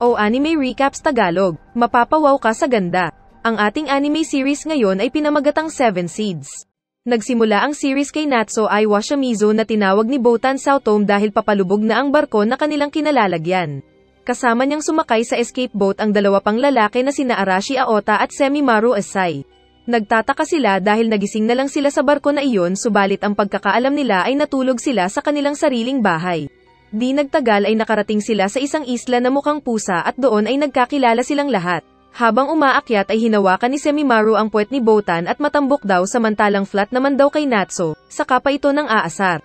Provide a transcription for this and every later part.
O Anime Recaps Tagalog, mapapawaw ka sa ganda. Ang ating anime series ngayon ay pinamagatang 7 Seeds. Nagsimula ang series kay Natsu Aiwa Shimizu na tinawag ni Botan Saotome dahil papalubog na ang barko na kanilang kinalalagyan. Kasama niyang sumakay sa escape boat ang dalawa pang lalaki na sina Arashi Aota at Semimaru Asai. Nagtataka sila dahil nagising na lang sila sa barko na iyon, subalit ang pagkakaalam nila ay natulog sila sa kanilang sariling bahay. Di nagtagal ay nakarating sila sa isang isla na mukhang pusa at doon ay nagkakilala silang lahat. Habang umaakyat ay hinawakan ni Semimaru ang puwet ni Botan at matambok daw, samantalang flat naman daw kay Natsu, saka pa ito nang aasar.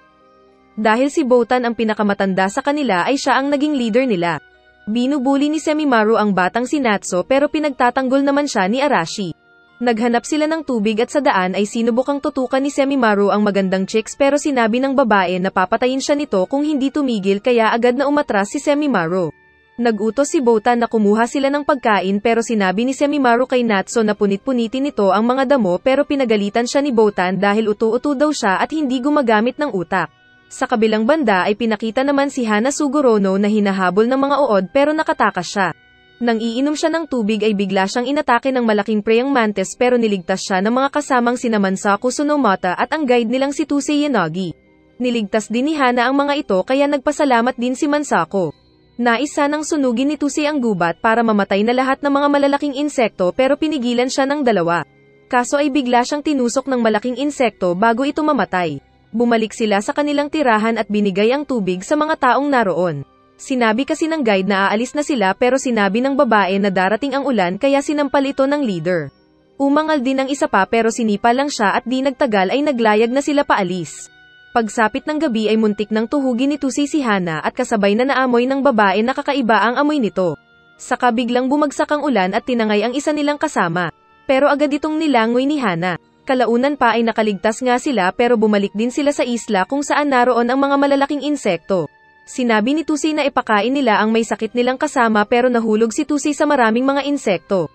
Dahil si Botan ang pinakamatanda sa kanila ay siya ang naging leader nila. Binubuli ni Semimaru ang batang si Natsu pero pinagtatanggol naman siya ni Arashi. Naghanap sila ng tubig at sa daan ay sinubukang tutukan ni Semimaru ang magandang chicks pero sinabi ng babae na papatayin siya nito kung hindi tumigil, kaya agad na umatras si Semimaru. Nagutos si Botan na kumuha sila ng pagkain pero sinabi ni Semimaru kay Natsu na punit-punitin nito ang mga damo, pero pinagalitan siya ni Botan dahil utu-utu daw siya at hindi gumagamit ng utak. Sa kabilang banda ay pinakita naman si Hana Sugorono na hinahabol ng mga uod pero nakatakas siya. Nang iinom siya ng tubig ay bigla siyang inatake ng malaking preyang mantis pero niligtas siya ng mga kasamang sina Mansaku Tsunomata at ang guide nilang si Tusei Yanagi. Niligtas din ni Hana ang mga ito kaya nagpasalamat din si Mansaku. Nais sanang sunugin ni Tusei ang gubat para mamatay na lahat ng mga malalaking insekto pero pinigilan siya ng dalawa. Kaso ay bigla siyang tinusok ng malaking insekto bago ito mamatay. Bumalik sila sa kanilang tirahan at binigay ang tubig sa mga taong naroon. Sinabi kasi ng guide na aalis na sila pero sinabi ng babae na darating ang ulan kaya sinampal ito ng leader. Umangal din ang isa pa pero sinipa lang siya at di nagtagal ay naglayag na sila paalis. Pagsapit ng gabi ay muntik ng tuhugin ni Tusei si Hana at kasabay na naamoy ng babae na kakaiba ang amoy nito. Saka biglang bumagsak ang ulan at tinangay ang isa nilang kasama. Pero agad itong nilangoy ni Hana. Kalaunan pa ay nakaligtas nga sila pero bumalik din sila sa isla kung saan naroon ang mga malalaking insekto. Sinabi ni Tusei na ipakain nila ang may sakit nilang kasama pero nahulog si Tusei sa maraming mga insekto.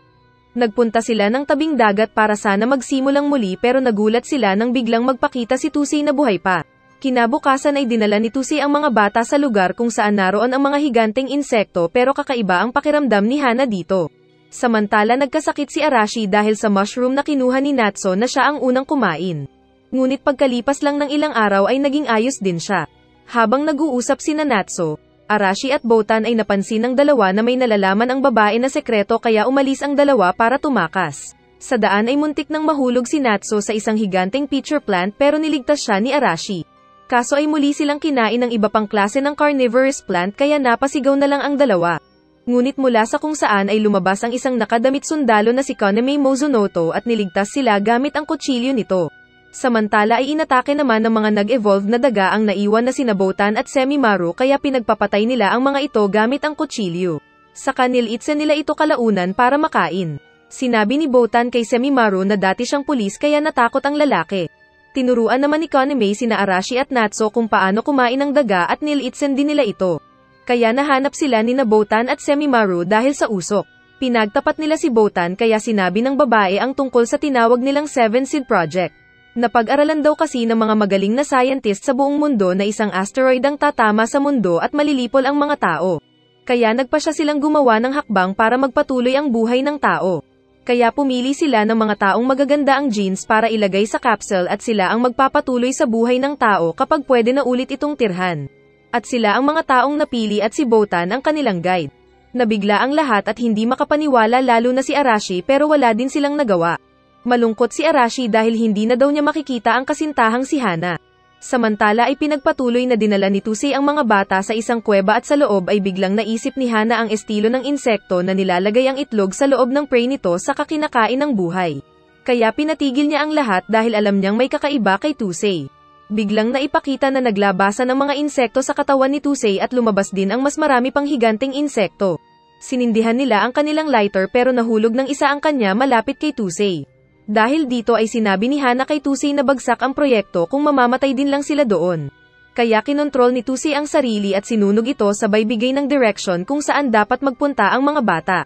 Nagpunta sila ng tabing dagat para sana magsimulang muli pero nagulat sila nang biglang magpakita si Tusei na buhay pa. Kinabukasan ay dinala ni Tusei ang mga bata sa lugar kung saan naroon ang mga higanteng insekto pero kakaiba ang pakiramdam ni Hana dito. Samantala nagkasakit si Arashi dahil sa mushroom na kinuha ni Natsu na siya ang unang kumain. Ngunit pagkalipas lang ng ilang araw ay naging ayos din siya. Habang nag-uusap sina Natsu, Arashi at Botan ay napansin ng dalawa na may nalalaman ang babae na sekreto kaya umalis ang dalawa para tumakas. Sa daan ay muntik nang mahulog si Natsu sa isang higanteng pitcher plant pero niligtas siya ni Arashi. Kaso ay muli silang kinain ng iba pang klase ng carnivorous plant kaya napasigaw na lang ang dalawa. Ngunit mula sa kung saan ay lumabas ang isang nakadamit sundalo na si Konami Mozunoto at niligtas sila gamit ang kutsilyo nito. Samantala ay inatake naman ng mga nag-evolve na daga ang naiwan na sina Botan at Semimaru kaya pinagpapatay nila ang mga ito gamit ang kutsilyo. Saka nilitsen nila ito kalaunan para makain. Sinabi ni Botan kay Semimaru na dati siyang pulis kaya natakot ang lalaki. Tinuruan naman ni Konami sina Arashi at Natsu kung paano kumain ng daga at nilitsen din nila ito. Kaya nahanap sila ni Botan at Semimaru dahil sa usok. Pinagtapat nila si Botan kaya sinabi ng babae ang tungkol sa tinawag nilang 7 Seed Project. Napag-aralan daw kasi ng mga magaling na scientist sa buong mundo na isang asteroid ang tatama sa mundo at malilipol ang mga tao. Kaya nagpasya silang gumawa ng hakbang para magpatuloy ang buhay ng tao. Kaya pumili sila ng mga taong magaganda ang genes para ilagay sa capsule at sila ang magpapatuloy sa buhay ng tao kapag pwede na ulit itong tirhan. At sila ang mga taong napili at si Botan ang kanilang guide. Nabigla ang lahat at hindi makapaniwala lalo na si Arashi pero wala din silang nagawa. Malungkot si Arashi dahil hindi na daw niya makikita ang kasintahang si Hana. Samantala ay pinagpatuloy na dinala ni Tusei ang mga bata sa isang kuweba at sa loob ay biglang naisip ni Hana ang estilo ng insekto na nilalagay ang itlog sa loob ng prey nito sa kakinakain ng buhay. Kaya pinatigil niya ang lahat dahil alam niyang may kakaiba kay Tusei. Biglang naipakita na naglabasan ng mga insekto sa katawan ni Tusei at lumabas din ang mas marami pang higanteng insekto. Sinindihan nila ang kanilang lighter pero nahulog ng isa ang kanya malapit kay Tusei. Dahil dito ay sinabi ni Hana kay Tusei na bagsak ang proyekto kung mamamatay din lang sila doon. Kaya kinontrol ni Tusei ang sarili at sinunog ito sabay bigay ng direction kung saan dapat magpunta ang mga bata.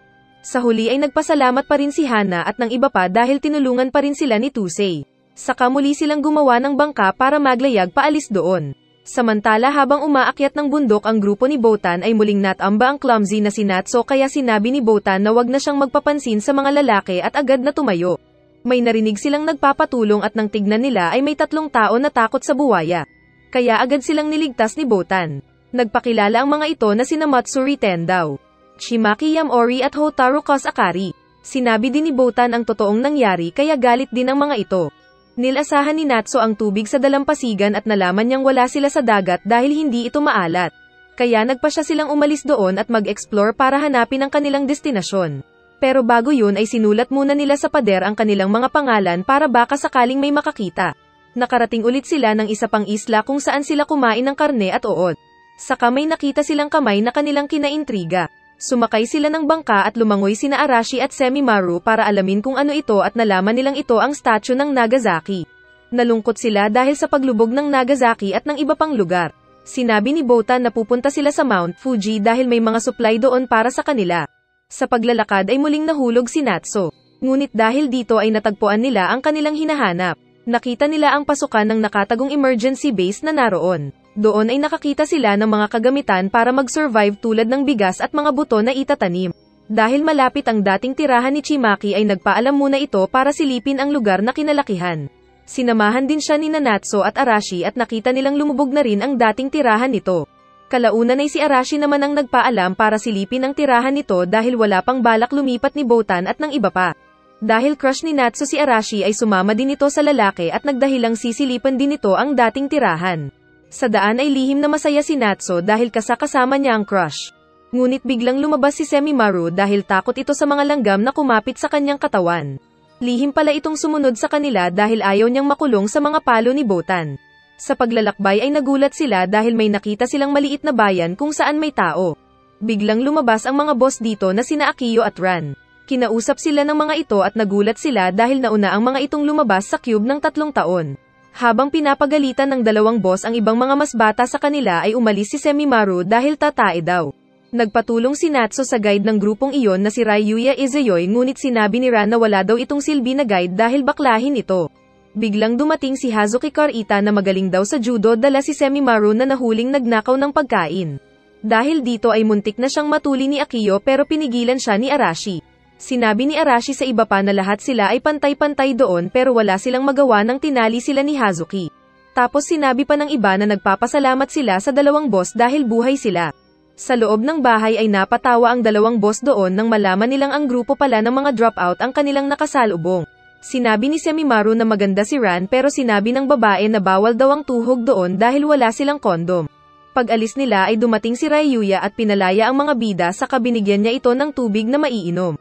Sa huli ay nagpasalamat pa rin si Hana at ng iba pa dahil tinulungan pa rin sila ni Tusei. Saka muli silang gumawa ng bangka para maglayag paalis doon. Samantala habang umaakyat ng bundok ang grupo ni Botan ay muling natamba ang clumsy na si Natso kaya sinabi ni Botan na wag na siyang magpapansin sa mga lalaki at agad na tumayo. May narinig silang nagpapatulong at nang tignan nila ay may 3 tao na takot sa buwaya. Kaya agad silang niligtas ni Botan. Nagpakilala ang mga ito na sina Matsuri Tendao, Shimaki Yamori at Hotaru Kosakari. Sinabi din ni Botan ang totoong nangyari kaya galit din ang mga ito. Nilasahan ni Natso ang tubig sa dalampasigan at nalaman niyang wala sila sa dagat dahil hindi ito maalat. Kaya nagpa siya silang umalis doon at mag-explore para hanapin ang kanilang destinasyon. Pero bago yun ay sinulat muna nila sa pader ang kanilang mga pangalan para baka sakaling may makakita. Nakarating ulit sila ng isa pang isla kung saan sila kumain ng karne at uod. Saka may nakita silang kamay na kanilang kinaintriga. Sumakay sila ng bangka at lumangoy sina Arashi at Semimaru para alamin kung ano ito at nalaman nilang ito ang statue ng Nagasaki. Nalungkot sila dahil sa paglubog ng Nagasaki at ng iba pang lugar. Sinabi ni Botan na pupunta sila sa Mount Fuji dahil may mga supply doon para sa kanila. Sa paglalakad ay muling nahulog si Natso. Ngunit dahil dito ay natagpuan nila ang kanilang hinahanap. Nakita nila ang pasukan ng nakatagong emergency base na naroon. Doon ay nakakita sila ng mga kagamitan para mag-survive tulad ng bigas at mga buto na itatanim. Dahil malapit ang dating tirahan ni Chimaki ay nagpaalam muna ito para silipin ang lugar na kinalakihan. Sinamahan din siya ni Natso at Arashi at nakita nilang lumubog na rin ang dating tirahan nito. Kalaunan ay si Arashi naman ang nagpaalam para silipin ang tirahan nito dahil wala pang balak lumipat ni Botan at ng iba pa. Dahil crush ni Natso si Arashi ay sumama din ito sa lalaki at nagdahilang sisilipan din ito ang dating tirahan. Sa daan ay lihim na masaya si Natso dahil kasama niya ang crush. Ngunit biglang lumabas si Semimaru dahil takot ito sa mga langgam na kumapit sa kanyang katawan. Lihim pala itong sumunod sa kanila dahil ayaw niyang makulong sa mga palo ni Botan. Sa paglalakbay ay nagulat sila dahil may nakita silang maliit na bayan kung saan may tao. Biglang lumabas ang mga boss dito na sina Akiyo at Ran. Kinausap sila ng mga ito at nagulat sila dahil nauna ang mga itong lumabas sa cube ng 3 taon. Habang pinapagalitan ng 2 boss ang ibang mga mas bata sa kanila ay umalis si Semimaru dahil tatae daw. Nagpatulong si Natso sa guide ng grupong iyon na si Ryuya Izayoy ngunit sinabi ni Ran na wala daw itong silbi na guide dahil baklahin ito. Biglang dumating si Hazuki Karita na magaling daw sa judo dala si Semimaru na nahuling nagnakaw ng pagkain. Dahil dito ay muntik na siyang matuli ni Akiyo pero pinigilan siya ni Arashi. Sinabi ni Arashi sa iba pa na lahat sila ay pantay-pantay doon pero wala silang magawa nang tinali sila ni Hazuki. Tapos sinabi pa ng iba na nagpapasalamat sila sa 2 boss dahil buhay sila. Sa loob ng bahay ay napatawa ang 2 boss doon nang malaman nilang ang grupo pala ng mga dropout ang kanilang nakasalubong. Sinabi ni Semimaru na maganda si Ran pero sinabi ng babae na bawal daw ang tuhog doon dahil wala silang kondom. Pag-alis nila ay dumating si Ryuya at pinalaya ang mga bida saka binigyan niya ito ng tubig na maiinom.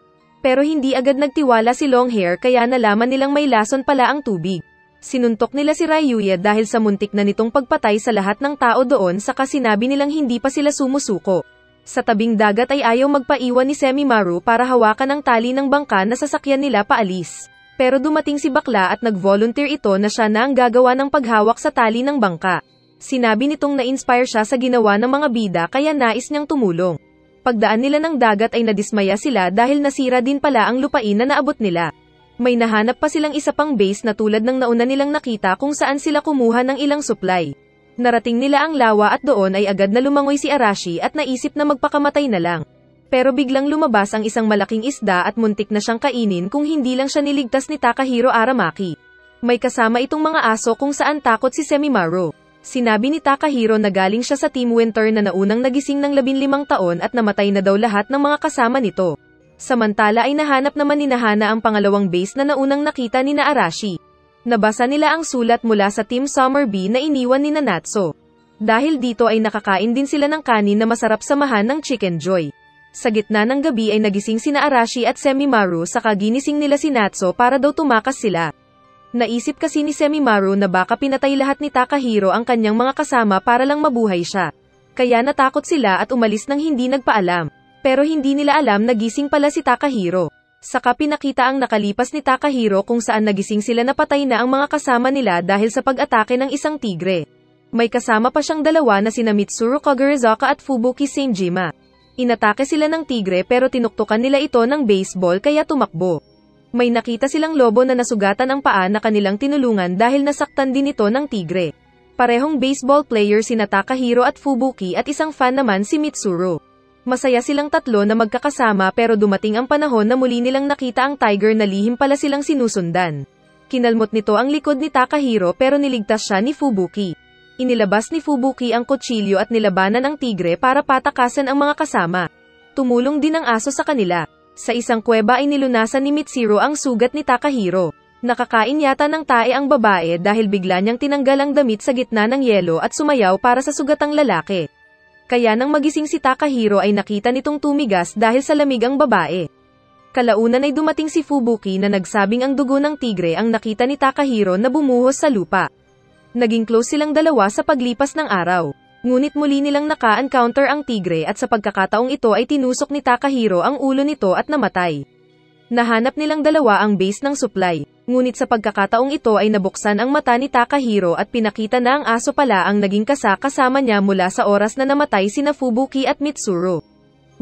Pero hindi agad nagtiwala si Longhair kaya nalaman nilang may lason pala ang tubig. Sinuntok nila si Ryuya dahil sa muntik na nitong pagpatay sa lahat ng tao doon saka sinabi nilang hindi pa sila sumusuko. Sa tabing dagat ay ayaw magpaiwan ni Semimaru para hawakan ang tali ng bangka na sasakyan nila paalis. Pero dumating si bakla at nag-volunteer ito na siya na ang gagawa ng paghawak sa tali ng bangka. Sinabi nitong na-inspire siya sa ginawa ng mga bida kaya nais niyang tumulong. Pagdaan nila ng dagat ay nadismaya sila dahil nasira din pala ang lupain na naabot nila. May nahanap pa silang isa pang base na tulad ng nauna nilang nakita kung saan sila kumuha ng ilang supply. Narating nila ang lawa at doon ay agad na lumangoy si Arashi at naisip na magpakamatay na lang. Pero biglang lumabas ang isang malaking isda at muntik na siyang kainin kung hindi lang siya niligtas ni Takahiro Aramaki. May kasama itong mga aso kung saan takot si Semimaru. Sinabi ni Takahiro na galing siya sa Team Winter na naunang nagising ng 15 taon at namatay na daw lahat ng mga kasama nito. Samantala ay nahanap naman ni Nahana ang pangalawang base na naunang nakita ni Arashi. Nabasa nila ang sulat mula sa Team Summer Bee na iniwan ni Natso. Dahil dito ay nakakain din sila ng kanin na masarap samahan ng Chicken Joy. Sa gitna ng gabi ay nagising sina Arashi at Semimaru saka ginising nila si Natso para daw tumakas sila. Naisip kasi ni Semimaru na baka pinatay lahat ni Takahiro ang kanyang mga kasama para lang mabuhay siya. Kaya natakot sila at umalis nang hindi nagpaalam. Pero hindi nila alam na gising pala si Takahiro. Saka pinakita ang nakalipas ni Takahiro kung saan nagising sila na patay na ang mga kasama nila dahil sa pag-atake ng isang tigre. May kasama pa siyang 2 na sina Mitsuru Kagurizaka at Fubuki Senjima. Inatake sila ng tigre pero tinuktukan nila ito ng baseball kaya tumakbo. May nakita silang lobo na nasugatan ang paa na kanilang tinulungan dahil nasaktan din ito ng tigre. Parehong baseball player sina Takahiro at Fubuki at isang fan naman si Mitsuru. Masaya silang tatlo na magkakasama pero dumating ang panahon na muli nilang nakita ang tiger na lihim pala silang sinusundan. Kinalmot nito ang likod ni Takahiro pero niligtas siya ni Fubuki. Inilabas ni Fubuki ang kutsilyo at nilabanan ang tigre para patakasan ang mga kasama. Tumulong din ang aso sa kanila. Sa isang kuweba ay nilunasan ni Mitsuru ang sugat ni Takahiro. Nakakain yata ng tae ang babae dahil bigla niyang tinanggal ang damit sa gitna ng yelo at sumayaw para sa sugatang lalaki. Kaya nang magising si Takahiro ay nakita nitong tumigas dahil sa lamig ang babae. Kalaunan ay dumating si Fubuki na nagsabing ang dugo ng tigre ang nakita ni Takahiro na bumuhos sa lupa. Naging close silang dalawa sa paglipas ng araw. Ngunit muli nilang naka-encounter ang tigre at sa pagkakataong ito ay tinusok ni Takahiro ang ulo nito at namatay. Nahanap nilang dalawa ang base ng supply. Ngunit sa pagkakataong ito ay nabuksan ang mata ni Takahiro at pinakita na ang aso pala ang naging kasama niya mula sa oras na namatay sina Fubuki at Mitsuru.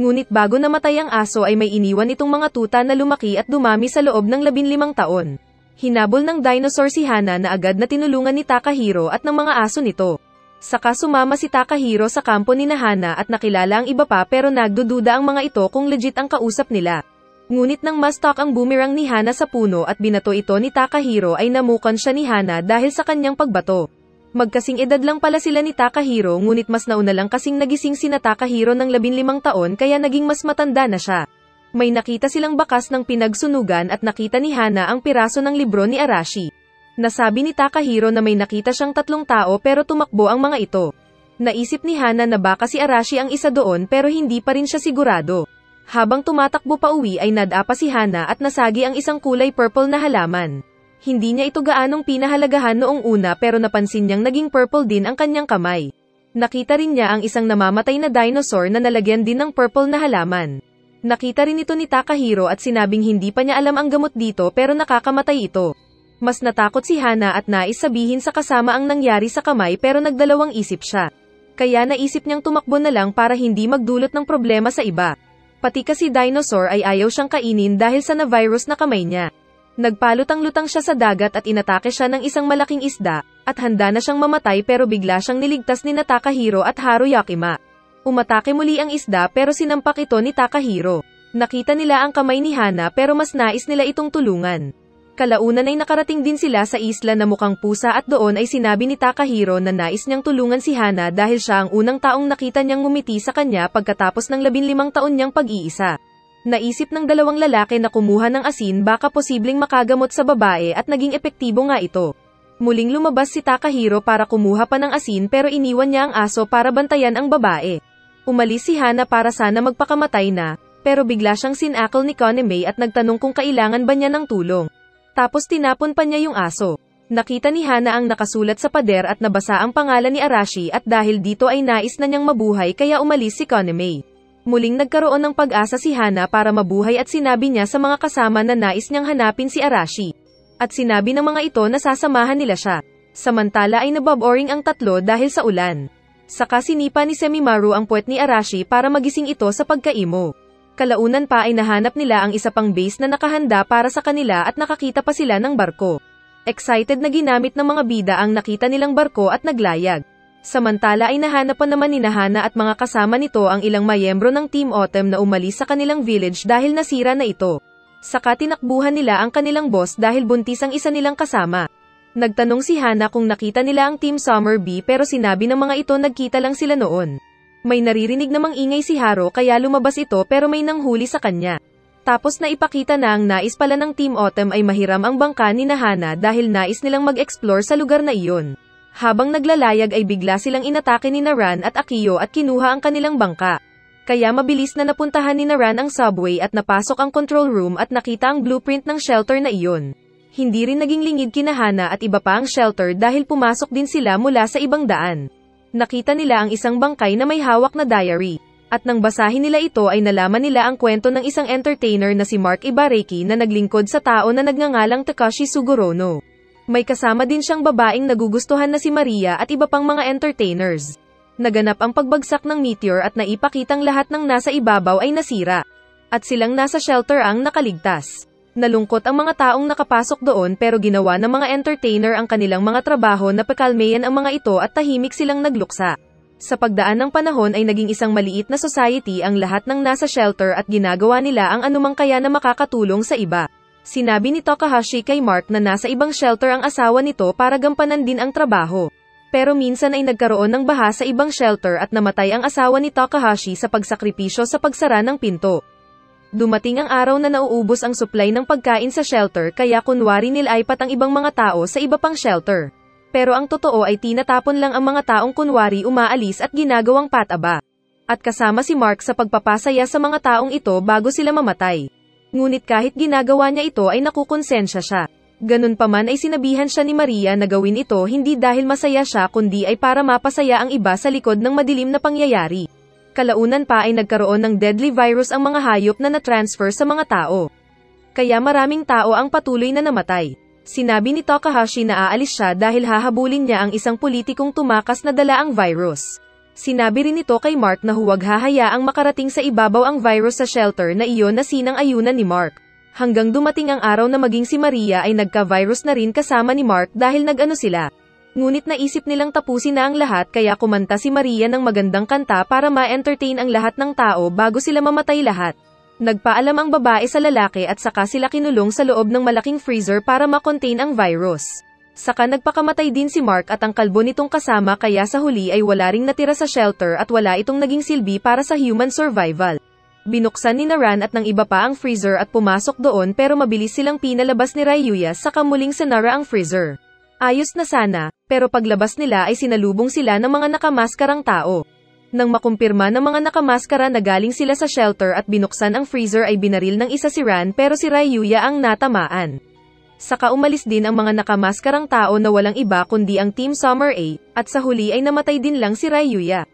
Ngunit bago namatay ang aso ay may iniwan itong mga tuta na lumaki at dumami sa loob ng 15 taon. Hinabol ng dinosaur si Hana na agad na tinulungan ni Takahiro at ng mga aso nito. Saka sumama si Takahiro sa kampo ni Hana at nakilala ang iba pa pero nagdududa ang mga ito kung legit ang kausap nila. Ngunit nang ma-stock ang boomerang ni Hana sa puno at binato ito ni Takahiro ay namukan siya ni Hana dahil sa kanyang pagbato. Magkasing edad lang pala sila ni Takahiro ngunit mas nauna lang kasing nagising sina Takahiro ng 15 taon kaya naging mas matanda na siya. May nakita silang bakas ng pinagsunugan at nakita ni Hana ang piraso ng libro ni Arashi. Nasabi ni Takahiro na may nakita siyang 3 tao pero tumakbo ang mga ito. Naisip ni Hana na baka si Arashi ang isa doon pero hindi pa rin siya sigurado. Habang tumatakbo pa uwi ay nadapa si Hana at nasagi ang isang kulay purple na halaman. Hindi niya ito gaanong pinahalagahan noong una pero napansin niyang naging purple din ang kanyang kamay. Nakita rin niya ang isang namamatay na dinosaur na nalagyan din ng purple na halaman. Nakita rin ito ni Takahiro at sinabing hindi pa niya alam ang gamot dito pero nakakamatay ito. Mas natakot si Hana at nais sabihin sa kasama ang nangyari sa kamay pero nagdalawang isip siya. Kaya naisip niyang tumakbo na lang para hindi magdulot ng problema sa iba. Pati kasi dinosaur ay ayaw siyang kainin dahil sa na-virus na kamay niya. Nagpalutang-lutang siya sa dagat at inatake siya ng isang malaking isda, at handa na siyang mamatay pero bigla siyang niligtas ni Takahiro at Haruyakima. Umatake muli ang isda pero sinampak ito ni Takahiro. Nakita nila ang kamay ni Hana pero mas nais nila itong tulungan. Kalaunan ay nakarating din sila sa isla na mukhang pusa at doon ay sinabi ni Takahiro na nais niyang tulungan si Hana dahil siya ang unang taong nakita niyang ngumiti sa kanya pagkatapos ng 15 taon niyang pag-iisa. Naisip ng dalawang lalaki na kumuha ng asin baka posibleng makagamot sa babae at naging epektibo nga ito. Muling lumabas si Takahiro para kumuha pa ng asin pero iniwan niya ang aso para bantayan ang babae. Umalis si Hana para sana magpakamatay na, pero bigla siyang sinakal ni Konami at nagtanong kung kailangan ba niya ng tulong. Tapos tinapon pa niya yung aso. Nakita ni Hana ang nakasulat sa pader at nabasa ang pangalan ni Arashi at dahil dito ay nais na niyang mabuhay kaya umalis si Konami. Muling nagkaroon ng pag-asa si Hana para mabuhay at sinabi niya sa mga kasama na nais niyang hanapin si Arashi. At sinabi ng mga ito na sasamahan nila siya. Samantala ay naboboring ang tatlo dahil sa ulan. Saka sinipa ni Semimaru ang puwet ni Arashi para magising ito sa pagkaimo. Kalaunan pa ay nahanap nila ang isa pang base na nakahanda para sa kanila at nakakita pa sila ng barko. Excited na ginamit ng mga bida ang nakita nilang barko at naglayag. Samantala ay nahanap pa naman ni Hana at mga kasama nito ang ilang mayembro ng Team Autumn na umalis sa kanilang village dahil nasira na ito. Saka tinakbuhan nila ang kanilang boss dahil buntis ang isa nilang kasama. Nagtanong si Hana kung nakita nila ang Team Summer Bee pero sinabi ng mga ito nagkita lang sila noon. May naririnig namang ingay si Haro kaya lumabas ito pero may nanghuli sa kanya. Tapos na ipakita na ang nais pala ng Team Autumn ay mahiram ang bangka ni Hana dahil nais nilang mag-explore sa lugar na iyon. Habang naglalayag ay bigla silang inatake ni Ran at Akiyo at kinuha ang kanilang bangka. Kaya mabilis na napuntahan ni Ran ang subway at napasok ang control room at nakita ang blueprint ng shelter na iyon. Hindi rin naging lingid kina Hana at iba pa ang shelter dahil pumasok din sila mula sa ibang daan. Nakita nila ang isang bangkay na may hawak na diary. At nang basahin nila ito ay nalaman nila ang kwento ng isang entertainer na si Mark Ibaraki na naglingkod sa tao na nagngangalang Takashi Sugorono. May kasama din siyang babaeng nagugustuhan na si Maria at iba pang mga entertainers. Naganap ang pagbagsak ng meteor at naipakitang lahat ng nasa ibabaw ay nasira. At silang nasa shelter ang nakaligtas. Nalungkot ang mga taong nakapasok doon pero ginawa ng mga entertainer ang kanilang mga trabaho na pakalmayan ang mga ito at tahimik silang nagluksa. Sa pagdaan ng panahon ay naging isang maliit na society ang lahat ng nasa shelter at ginagawa nila ang anumang kaya na makakatulong sa iba. Sinabi ni Takahashi kay Mark na nasa ibang shelter ang asawa nito para gampanan din ang trabaho. Pero minsan ay nagkaroon ng baha sa ibang shelter at namatay ang asawa ni Takahashi sa pagsakripisyo sa pagsara ng pinto. Dumating ang araw na nauubos ang supply ng pagkain sa shelter kaya kunwari nilaipat ang ibang mga tao sa iba pang shelter. Pero ang totoo ay tinatapon lang ang mga taong kunwari umaalis at ginagawang pataba. At kasama si Mark sa pagpapasaya sa mga taong ito bago sila mamatay. Ngunit kahit ginagawa niya ito ay nakukonsensya siya. Ganun pa man ay sinabihan siya ni Maria na gawin ito hindi dahil masaya siya kundi ay para mapasaya ang iba sa likod ng madilim na pangyayari. Kalaunan pa ay nagkaroon ng deadly virus ang mga hayop na na-transfer sa mga tao. Kaya maraming tao ang patuloy na namatay. Sinabi ni Takahashi na aalis siya dahil hahabulin niya ang isang politikong tumakas na dala ang virus. Sinabi rin nito kay Mark na huwag hahayaang makarating sa ibabaw ang virus sa shelter na iyon na sinang-ayunan ni Mark. Hanggang dumating ang araw na maging si Maria ay nagka-virus na rin kasama ni Mark dahil nag-ano sila. Ngunit naisip nilang tapusin na ang lahat kaya kumanta si Maria ng magandang kanta para ma-entertain ang lahat ng tao bago sila mamatay lahat. Nagpaalam ang babae sa lalaki at saka sila kinulong sa loob ng malaking freezer para ma-contain ang virus. Saka nagpakamatay din si Mark at ang kalbo nitong kasama kaya sa huli ay wala ring natira sa shelter at wala itong naging silbi para sa human survival. Binuksan ni Naran at ng iba pa ang freezer at pumasok doon pero mabilis silang pinalabas ni Ryuya saka muling sinara ang freezer. Ayos na sana, pero paglabas nila ay sinalubong sila ng mga nakamaskarang tao. Nang makumpirma ng mga nakamaskara na galing sila sa shelter at binuksan ang freezer ay binaril ng isa si Ran pero si Ryuya ang natamaan. Saka umalis din ang mga nakamaskarang tao na walang iba kundi ang Team Summer A, at sa huli ay namatay din lang si Ryuya.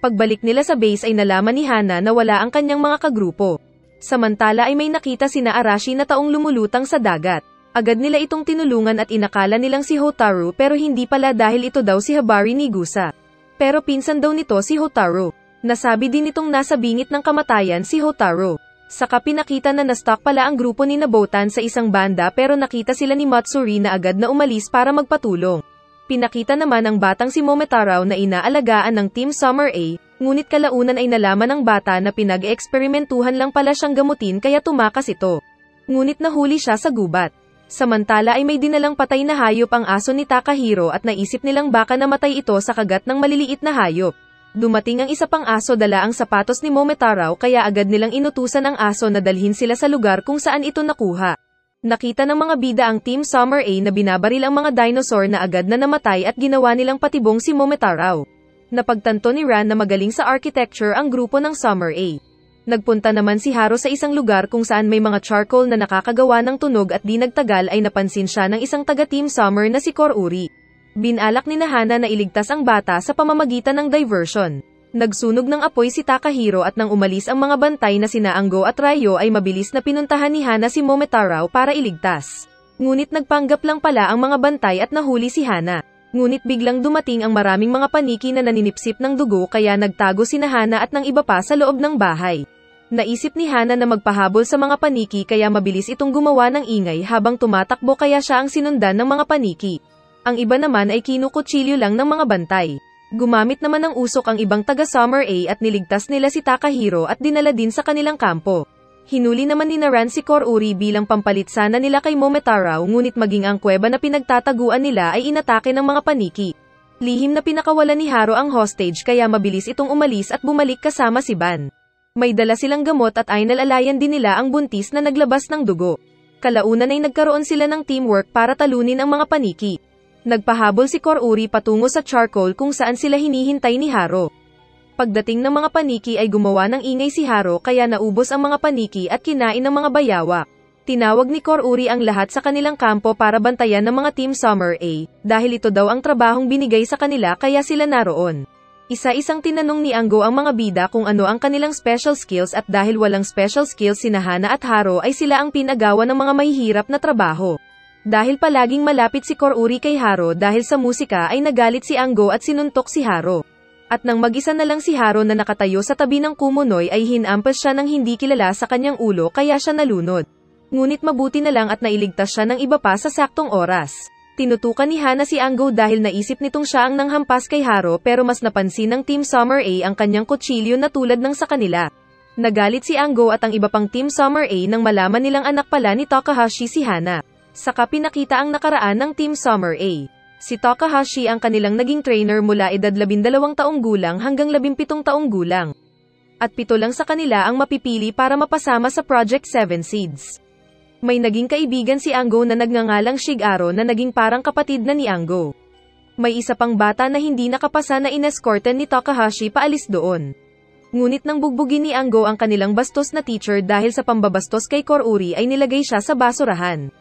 Pagbalik nila sa base ay nalaman ni Hana na wala ang kanyang mga kagrupo. Samantala ay may nakita sina Arashi na taong lumulutang sa dagat. Agad nila itong tinulungan at inakala nilang si Hotaru pero hindi pala dahil ito daw si Habari Nigusa. Pero pinsan daw nito si Hotaru. Nasabi din itong nasa bingit ng kamatayan si Hotaru. Saka pinakita na na-stuck pala ang grupo ni Nabotan sa isang banda pero nakita sila ni Matsuri na agad na umalis para magpatulong. Pinakita naman ang batang si Momotaro na inaalagaan ng Team Summer A, ngunit kalaunan ay nalaman ng bata na pinag-eksperimentuhan lang pala siyang gamutin kaya tumakas ito. Ngunit nahuli siya sa gubat. Samantala ay may dinalang patay na hayop ang aso ni Takahiro at naisip nilang baka namatay ito sa kagat ng maliliit na hayop. Dumating ang isa pang aso dala ang sapatos ni Momotaro kaya agad nilang inutusan ang aso na dalhin sila sa lugar kung saan ito nakuha. Nakita ng mga bida ang Team Summer A na binabaril ang mga dinosaur na agad na namatay at ginawa nilang patibong si Momotaro. Napagtanto ni Ran na magaling sa architecture ang grupo ng Summer A. Nagpunta naman si Haro sa isang lugar kung saan may mga charcoal na nakakagawa ng tunog at di nagtagal ay napansin siya ng isang taga-Team Summer na si Koruri. Binalak ni Hana na iligtas ang bata sa pamamagitan ng diversion. Nagsunog ng apoy si Takahiro at nang umalis ang mga bantay na sina Ango at Ryo ay mabilis na pinuntahan ni Hana si Momotaro para iligtas. Ngunit nagpanggap lang pala ang mga bantay at nahuli si Hana. Ngunit biglang dumating ang maraming mga paniki na naninipsip ng dugo kaya nagtago si Hana at ng iba pa sa loob ng bahay. Naisip ni Hana na magpahabol sa mga paniki kaya mabilis itong gumawa ng ingay habang tumatakbo kaya siya ang sinundan ng mga paniki. Ang iba naman ay kinukutsilyo lang ng mga bantay. Gumamit naman ng usok ang ibang taga Summer A at niligtas nila si Takahiro at dinala din sa kanilang kampo. Hinuli naman ni Naran si Koruri bilang pampalit sana nila kay Momotaro ngunit maging ang kuweba na pinagtataguan nila ay inatake ng mga paniki. Lihim na pinakawalan ni Haro ang hostage kaya mabilis itong umalis at bumalik kasama si Ban. May dala silang gamot at ay nalalayan din nila ang buntis na naglabas ng dugo. Kalaunan ay nagkaroon sila ng teamwork para talunin ang mga paniki. Nagpahabol si Koruri patungo sa charcoal kung saan sila hinihintay ni Haro. Pagdating ng mga paniki ay gumawa ng ingay si Haro kaya naubos ang mga paniki at kinain ng mga bayawak. Tinawag ni Koruri ang lahat sa kanilang kampo para bantayan ng mga Team Summer A, dahil ito daw ang trabahong binigay sa kanila kaya sila naroon. Isa-isang tinanong ni Ango ang mga bida kung ano ang kanilang special skills at dahil walang special skills si Hana at Haro ay sila ang pinagawa ng mga mahihirap na trabaho. Dahil palaging malapit si Koruri kay Haro dahil sa musika ay nagalit si Ango at sinuntok si Haro. At nang mag-isa na lang si Haro na nakatayo sa tabi ng kumunoy ay hinampas siya ng hindi kilala sa kanyang ulo kaya siya nalunod. Ngunit mabuti na lang at nailigtas siya ng iba pa sa saktong oras. Tinutukan ni Hana si Ango dahil naisip nitong siya ang nanghampas kay Haro pero mas napansin ng Team Summer A ang kanyang kutsilyo na tulad ng sa kanila. Nagalit si Ango at ang iba pang Team Summer A nang malaman nilang anak pala ni Takahashi si Hana. Saka pinakita ang nakaraan ng Team Summer A. Si Takahashi ang kanilang naging trainer mula edad 12 taong gulang hanggang 17 taong gulang. At 7 lang sa kanila ang mapipili para mapasama sa Project 7 Seeds. May naging kaibigan si Ango na nagngangalang Shigaro na naging parang kapatid na ni Ango. May isa pang bata na hindi nakapasa na inescorten ni Takahashi paalis doon. Ngunit nang bugbugin ni Ango ang kanilang bastos na teacher dahil sa pambabastos kay Koruri ay nilagay siya sa basurahan.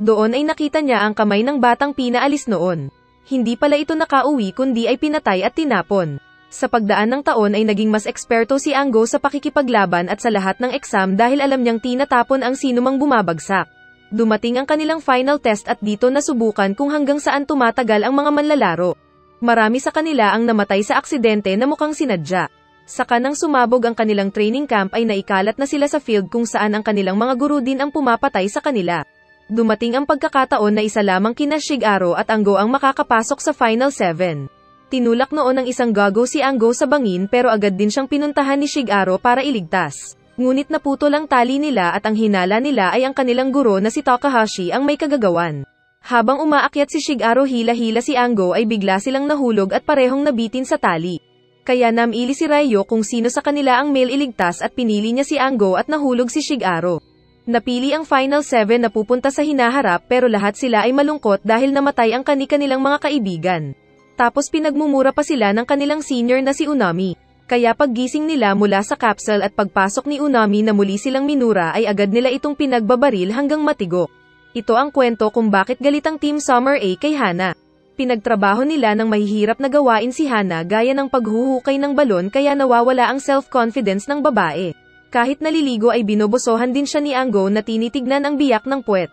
Doon ay nakita niya ang kamay ng batang pinaalis noon. Hindi pala ito nakauwi kundi ay pinatay at tinapon. Sa pagdaan ng taon ay naging mas eksperto si Ango sa pakikipaglaban at sa lahat ng exam dahil alam niyang tinatapon ang sinumang bumabagsak. Dumating ang kanilang final test at dito nasubukan kung hanggang saan tumatagal ang mga manlalaro. Marami sa kanila ang namatay sa aksidente na mukhang sinadya. Saka nang sumabog ang kanilang training camp ay naikalat na sila sa field kung saan ang kanilang mga guru din ang pumapatay sa kanila. Dumating ang pagkakataon na isa lamang kina Shigaro at Ango ang makakapasok sa Final 7. Tinulak noon ng isang gago si Ango sa bangin pero agad din siyang pinuntahan ni Shigaro para iligtas. Ngunit naputol ang tali nila at ang hinala nila ay ang kanilang guro na si Takahashi ang may kagagawan. Habang umaakyat si Shigaro hila-hila si Ango ay bigla silang nahulog at parehong nabitin sa tali. Kaya namili si Ryo kung sino sa kanila ang male iligtas at pinili niya si Ango at nahulog si Shigaro. Napili ang Final 7 na pupunta sa hinaharap pero lahat sila ay malungkot dahil namatay ang kani-kanilang mga kaibigan. Tapos pinagmumura pa sila ng kanilang senior na si Unami. Kaya paggising nila mula sa capsule at pagpasok ni Unami na muli silang minura ay agad nila itong pinagbabaril hanggang matigok. Ito ang kwento kung bakit galit ang Team Summer A kay Hana. Pinagtrabaho nila ng mahihirap na gawain si Hana gaya ng paghuhukay ng balon kaya nawawala ang self-confidence ng babae. Kahit naliligo ay binobosohan din siya ni Ango na tinitignan ang biyak ng puwet.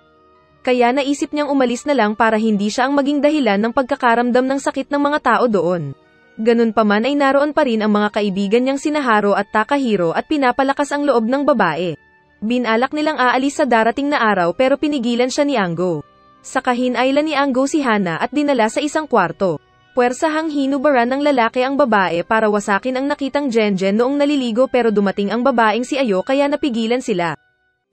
Kaya naisip niyang umalis na lang para hindi siya ang maging dahilan ng pagkakaramdam ng sakit ng mga tao doon. Ganun pa man ay naroon pa rin ang mga kaibigan niyang sina Haro at Takahiro at pinapalakas ang loob ng babae. Binalak nilang aalis sa darating na araw pero pinigilan siya ni Ango. Sa kahinailan ni Ango si Hana at dinala sa isang kwarto. Puwersahang hinubaran ng lalaki ang babae para wasakin ang nakitang Gengen noong naliligo pero dumating ang babaeng si Ayo kaya napigilan sila.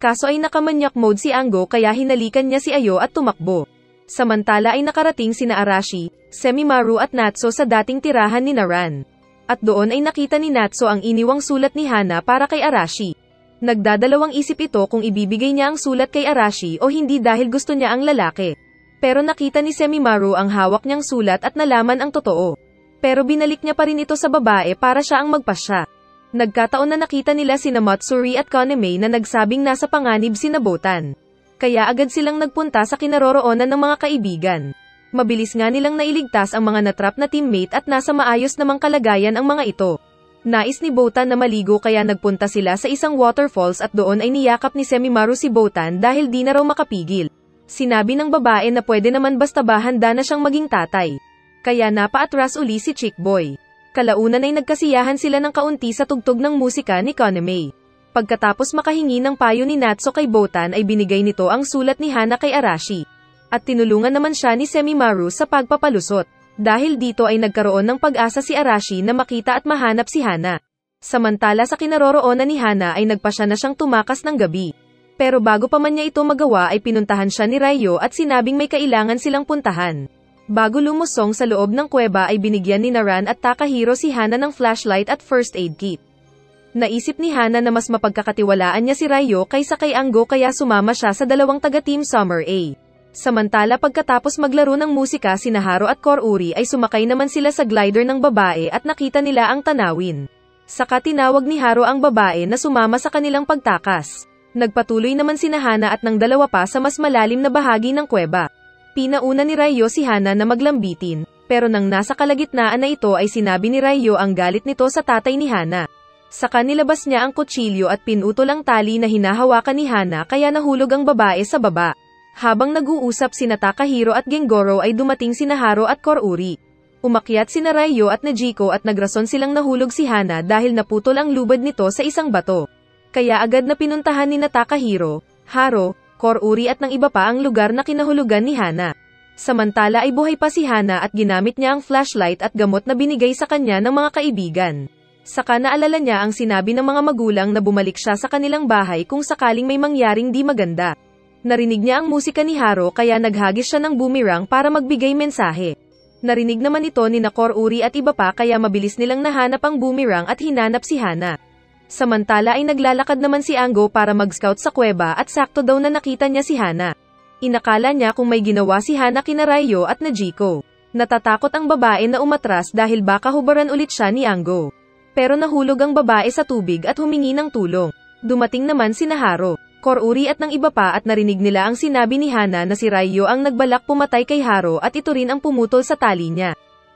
Kaso ay nakamanyak mode si Ango kaya hinalikan niya si Ayo at tumakbo. Samantala ay nakarating sina Arashi, Semimaru at Natsu sa dating tirahan ni Naran. At doon ay nakita ni Natsu ang iniwang sulat ni Hana para kay Arashi. Nagdadalawang isip ito kung ibibigay niya ang sulat kay Arashi o hindi dahil gusto niya ang lalaki. Pero nakita ni Semimaru ang hawak niyang sulat at nalaman ang totoo. Pero binalik niya pa rin ito sa babae para siya ang magpasya. Nagkataon na nakita nila sina Matsuri at Koname na nagsabing nasa panganib sina Botan. Kaya agad silang nagpunta sa kinaroroonan ng mga kaibigan. Mabilis nga nilang nailigtas ang mga natrap na teammate at nasa maayos namang kalagayan ang mga ito. Nais ni Botan na maligo kaya nagpunta sila sa isang waterfalls at doon ay niyakap ni Semimaru si Botan dahil di na raw makapigil. Sinabi ng babae na pwede naman basta ba handa na siyang maging tatay. Kaya napaatras uli si Chick Boy. Kalaunan ay nagkasiyahan sila ng kaunti sa tugtog ng musika ni Koname. Pagkatapos makahingi ng payo ni Natsu kay Botan ay binigay nito ang sulat ni Hana kay Arashi. At tinulungan naman siya ni Semimaru sa pagpapalusot. Dahil dito ay nagkaroon ng pag-asa si Arashi na makita at mahanap si Hana. Samantala sa kinaroroonan ni Hana ay nagpasya na siyang tumakas ng gabi. Pero bago pa man niya ito magawa ay pinuntahan siya ni Ryo at sinabing may kailangan silang puntahan. Bago lumusong sa loob ng kuweba ay binigyan ni Naran at Takahiro si Hana ng flashlight at first aid kit. Naisip ni Hana na mas mapagkakatiwalaan niya si Ryo kaysa kay Ango kaya sumama siya sa dalawang taga-team Summer A. Samantala pagkatapos maglaro ng musika sina Haro at Koruri ay sumakay naman sila sa glider ng babae at nakita nila ang tanawin. Saka tinawag ni Haro ang babae na sumama sa kanilang pagtakas. Nagpatuloy naman sina Hana at ng dalawa pa sa mas malalim na bahagi ng kuweba. Pinauna ni Ryo si Hana na maglambitin, pero nang nasa kalagitnaan na ito ay sinabi ni Ryo ang galit nito sa tatay ni Hana. Saka nilabas niya ang kutsilyo at pinutol ang tali na hinahawakan ni Hana kaya nahulog ang babae sa baba. Habang nag-uusap sina Takahiro at Gengoro ay dumating sina Haro at Koruri. Umakyat sina Ryo at Najiko at nagrason silang nahulog si Hana dahil naputol ang lubad nito sa isang bato. Kaya agad na pinuntahan ni Takahiro, Haro, Koruri at ng iba pa ang lugar na kinahulugan ni Hana. Samantala ay buhay pa si Hana at ginamit niya ang flashlight at gamot na binigay sa kanya ng mga kaibigan. Saka naalala niya ang sinabi ng mga magulang na bumalik siya sa kanilang bahay kung sakaling may mangyaring di maganda. Narinig niya ang musika ni Haro kaya naghagis siya ng boomerang para magbigay mensahe. Narinig naman ito ni Koruri at iba pa kaya mabilis nilang nahanap ang boomerang at hinanap si Hana. Samantala ay naglalakad naman si Ango para mag-scout sa kuweba at sakto daw na nakita niya si Hana. Inakala niya kung may ginawa si Hana kina Ryo at Najiko. Natatakot ang babae na umatras dahil baka hubaran ulit siya ni Ango. Pero nahulog ang babae sa tubig at humingi ng tulong. Dumating naman si Haro, Koruri at ng iba pa at narinig nila ang sinabi ni Hana na si Ryo ang nagbalak pumatay kay Haro at ito rin ang pumutol sa tali niya.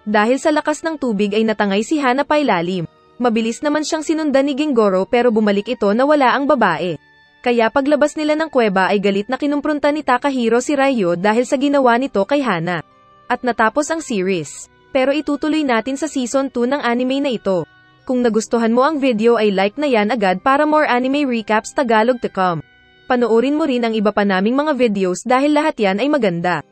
Dahil sa lakas ng tubig ay natangay si Hana pailalim. Mabilis naman siyang sinundan ni Gengoro pero bumalik ito na wala ang babae. Kaya paglabas nila ng kuweba ay galit na kinumpronta ni Takahiro si Ryo dahil sa ginawa nito kay Hana. At natapos ang series. Pero itutuloy natin sa season 2 ng anime na ito. Kung nagustuhan mo ang video ay like na yan agad para more anime recaps Tagalog to come. Panoorin mo rin ang iba pa naming mga videos dahil lahat yan ay maganda.